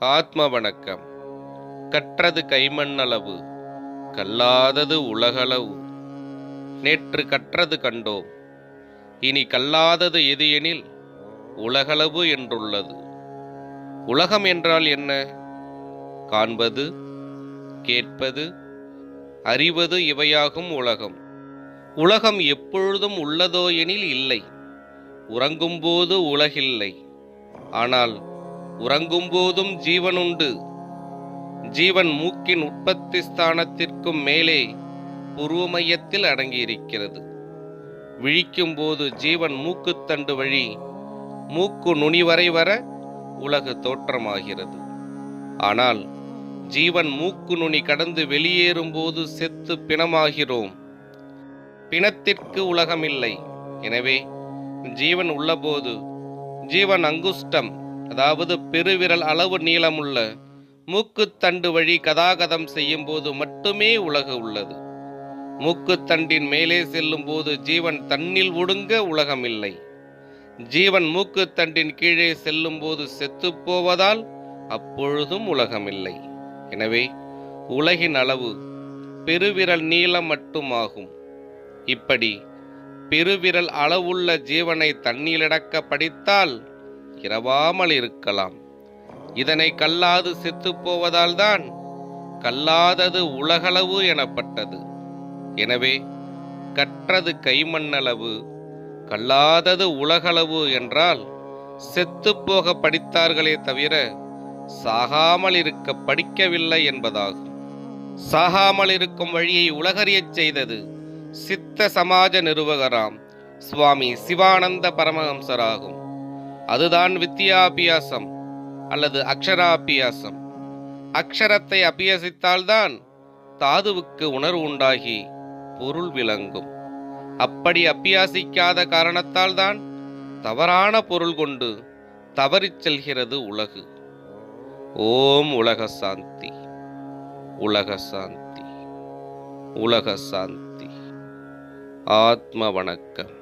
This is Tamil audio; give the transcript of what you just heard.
ஆத்ம வணக்கம். கற்றது கைமண்ணளவு, கல்லாதது உலகளவு. நேற்று கற்றது கண்டோம், இனி கல்லாதது எது எனில் உலகளவு என்றுள்ளது. உலகம் என்றால் என்ன? காண்பது, கேட்பது, அறிவது இவையாகும் உலகம். உலகம் எப்பொழுதும் உள்ளதோ எனில் இல்லை. உறங்கும்போது உலகில்லை. ஆனால் உறங்கும்போதும் ஜீவன் உண்டு. ஜீவன் மூக்கின் உற்பத்தி ஸ்தானத்திற்கும் மேலே புருவ மையத்தில் அடங்கியிருக்கிறது. விழிக்கும் போது ஜீவன் மூக்குத்தண்டு வழி மூக்கு நுனி வரை வர உலகு தோற்றமாகிறது. ஆனால் ஜீவன் மூக்கு நுனி கடந்து வெளியேறும் போது செத்து பிணமாகிறோம். பிணத்திற்கு உலகமில்லை. எனவே ஜீவன் உள்ளபோது ஜீவன் அங்குஷ்டம், அதாவது பெருவிரல் அளவு நீளமுள்ள மூக்குத்தண்டு வழி கதாகதம் செய்யும் போது மட்டுமே உலகு உள்ளது. மூக்குத்தண்டின் மேலே செல்லும் போது ஜீவன் தன்னில் ஒடுங்க உலகமில்லை. ஜீவன் மூக்குத்தண்டின் கீழே செல்லும் போது செத்துப்போவதால் அப்பொழுதும் உலகமில்லை. எனவே உலகின் அளவு பெருவிரல் நீளம் மட்டுமாகும். இப்படி பெருவிரல் அளவுள்ள ஜீவனை தண்ணீரடக்க படித்தால் இரவாமல் இருக்கலாம். இதனை கல்லாது செத்துப்போவதால் தான் கல்லாதது உலகளவு எனப்பட்டது. எனவே கற்றது கைமண்ணளவு, கல்லாதது உலகளவு என்றால் செத்துப்போக படித்தார்களே தவிர சாகாமல் இருக்க படிக்கவில்லை என்பதாகும். சாகாமல் இருக்கும் வழியை உலகறியச் செய்தது சித்த சமாஜ நிறுவகராம் சுவாமி சிவானந்த பரமஹம்சராகும். அதுதான் வித்யாபியாசம் அல்லது அக்ஷராபியாசம். அக்ஷரத்தை அபியசித்தால்தான் தாதுவுக்கு உணர்வு உண்டாகி பொருள் விளங்கும். அப்படி அபியாசிக்காத காரணத்தால் தான் தவறான பொருள் கொண்டு தவறிச் செல்கிறது உலகு. ஓம் உலக சாந்தி, உலக சாந்தி, உலக சாந்தி. ஆத்ம வணக்கம்.